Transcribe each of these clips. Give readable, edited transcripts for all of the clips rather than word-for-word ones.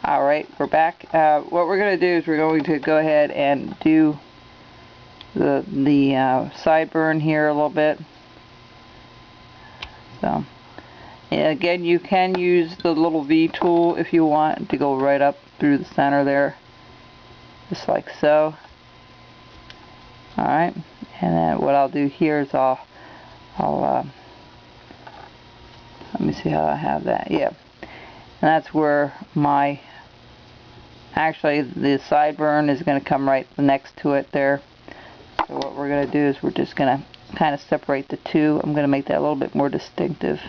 Alright, we're back. What we're going to do is we're going to go ahead and do the sideburn here a little bit. So, and again, you can use the little V tool if you want to go right up through the center there, just like so. Alright, and then what I'll do here is I'll let me see how I have that. Yeah, and that's where my actually the sideburn is going to come right next to it there. So what we're going to do is we're just going to kind of separate the two. I'm going to make that a little bit more distinctive.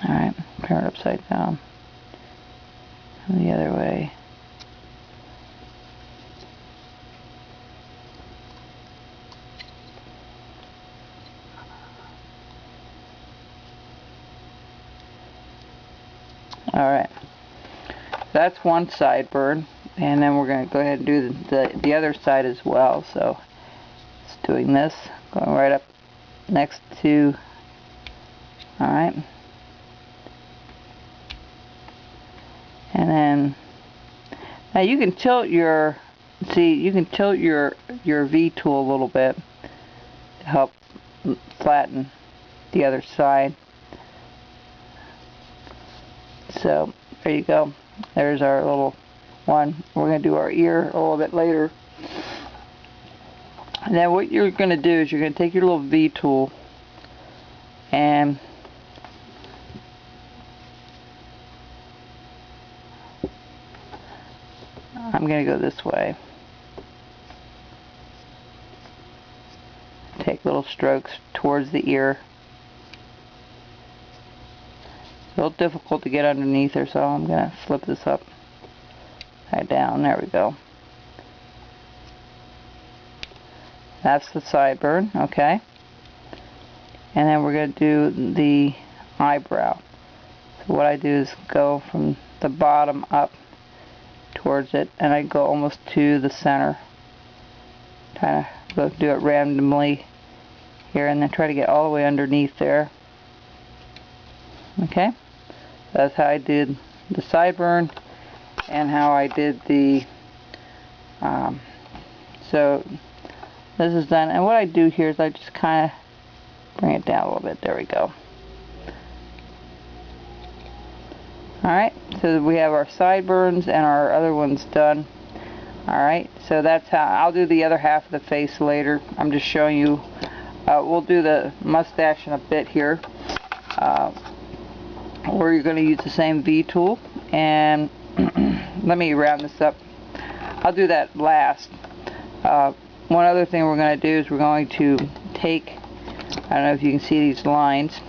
Alright, turn it upside down. And the other way. Alright, that's one sideburn, and then we're going to go ahead and do the other side as well. So it's doing this, going right up next to, alright, and then now you can tilt your, your V tool a little bit to help flatten the other side. So there you go. There's our little one. We're going to do our ear a little bit later. And then what you're going to do is you're going to take your little V tool and I'm going to go this way. Take little strokes towards the ear. A little difficult to get underneath her, so I'm going to flip this up right down. There we go. That's the sideburn, okay. And then we're going to do the eyebrow. So what I do is go from the bottom up towards it, and I go almost to the center. Kind of do it randomly here, and then try to get all the way underneath there. Okay. That's how I did the sideburn and how I did the so this is done, and what I do here is I just kind of bring it down a little bit. There we go. Alright, so we have our sideburns and our other ones done. Alright, so that's how I'll do the other half of the face later. I'm just showing you. We'll do the mustache in a bit here. Or you're going to use the same V tool, and let me round this up. I'll do that last. One other thing we're going to do is we're going to take, I don't know if you can see these lines.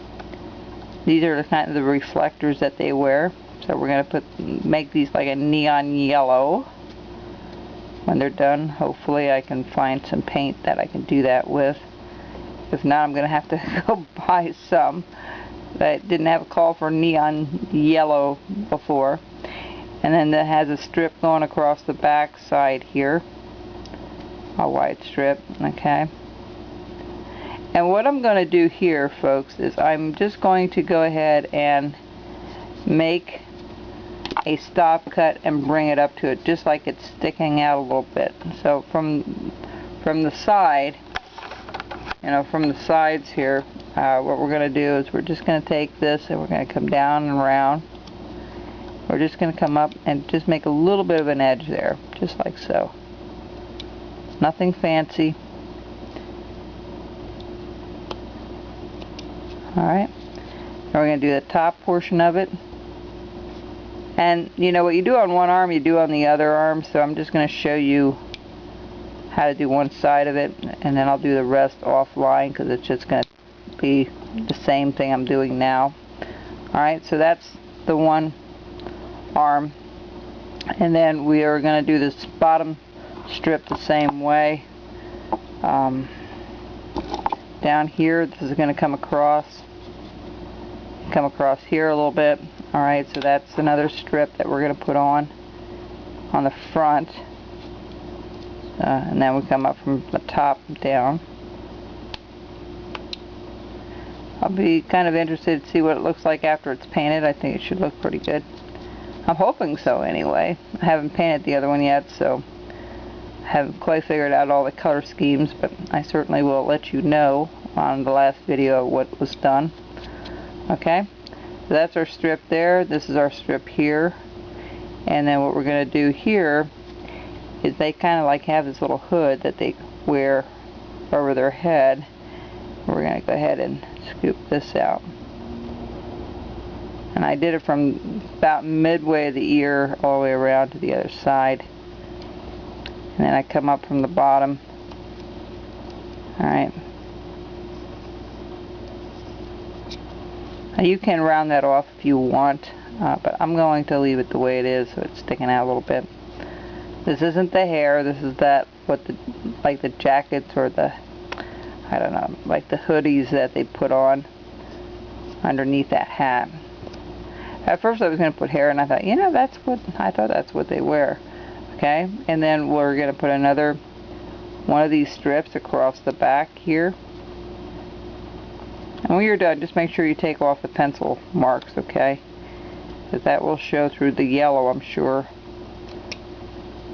These are the kind of the reflectors that they wear. So we're going to make these like a neon yellow when they're done. Hopefully I can find some paint that I can do that with. If not, I'm going to have to go buy some. I didn't have a call for neon yellow before. And then that has a strip going across the back side here, a white strip. Okay, and what I'm going to do here, folks, is I'm just going to go ahead and make a stop cut and bring it up to it, just like it's sticking out a little bit. So from the side, you know, from the sides here, what we're going to do is we're just going to take this and we're going to come down and around. We're just going to come up and just make a little bit of an edge there, just like so. Nothing fancy. Alright, now we're going to do the top portion of it. And you know what you do on one arm, you do on the other arm, so I'm just going to show you how to do one side of it, and then I'll do the rest offline because it's just going to be the same thing I'm doing now. Alright, so that's the one arm, and then we are going to do this bottom strip the same way. Down here, this is going to come across here a little bit. Alright, so that's another strip that we're going to put on the front. And then we come up from the top down. I'll be kind of interested to see what it looks like after it's painted. I think it should look pretty good. I'm hoping so anyway. I haven't painted the other one yet, so I haven't quite figured out all the color schemes, but I certainly will let you know on the last video what was done. Okay, so that's our strip there. This is our strip here. And then what we're going to do here is they kind of like have this little hood that they wear over their head. We're going to go ahead and scoop this out. And I did it from about midway of the ear all the way around to the other side. And then I come up from the bottom. Alright. Now you can round that off if you want, but I'm going to leave it the way it is so it's sticking out a little bit. This isn't the hair, this is that, like the jackets or the, I don't know, like the hoodies that they put on underneath that hat. At first I was going to put hair, and I thought, you know, that's what they wear. Okay, and then we're going to put another one of these strips across the back here. And when you're done, just make sure you take off the pencil marks, okay? Because that will show through the yellow, I'm sure.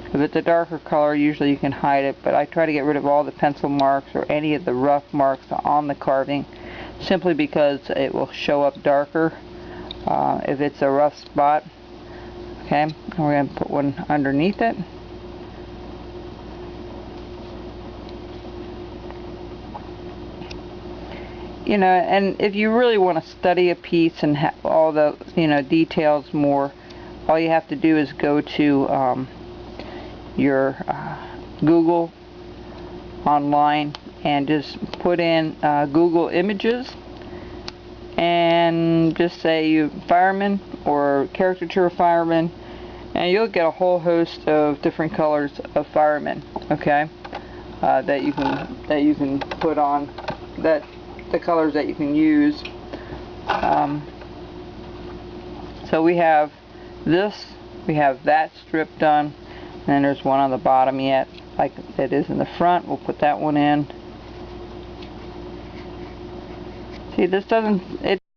If it's a darker color, usually you can hide it, but I try to get rid of all the pencil marks or any of the rough marks on the carving, simply because it will show up darker if it's a rough spot. Okay, and we're going to put one underneath it. You know, and if you really want to study a piece and have all the, you know, details more, all you have to do is go to your Google online and just put in Google Images and just say you Fireman or caricature Fireman, and you'll get a whole host of different colors of Fireman, okay, that you can put on, that the colors that you can use. So we have this, we have that strip done, and then there's one on the bottom yet, like it is in the front. We'll put that one in. See, this doesn't, it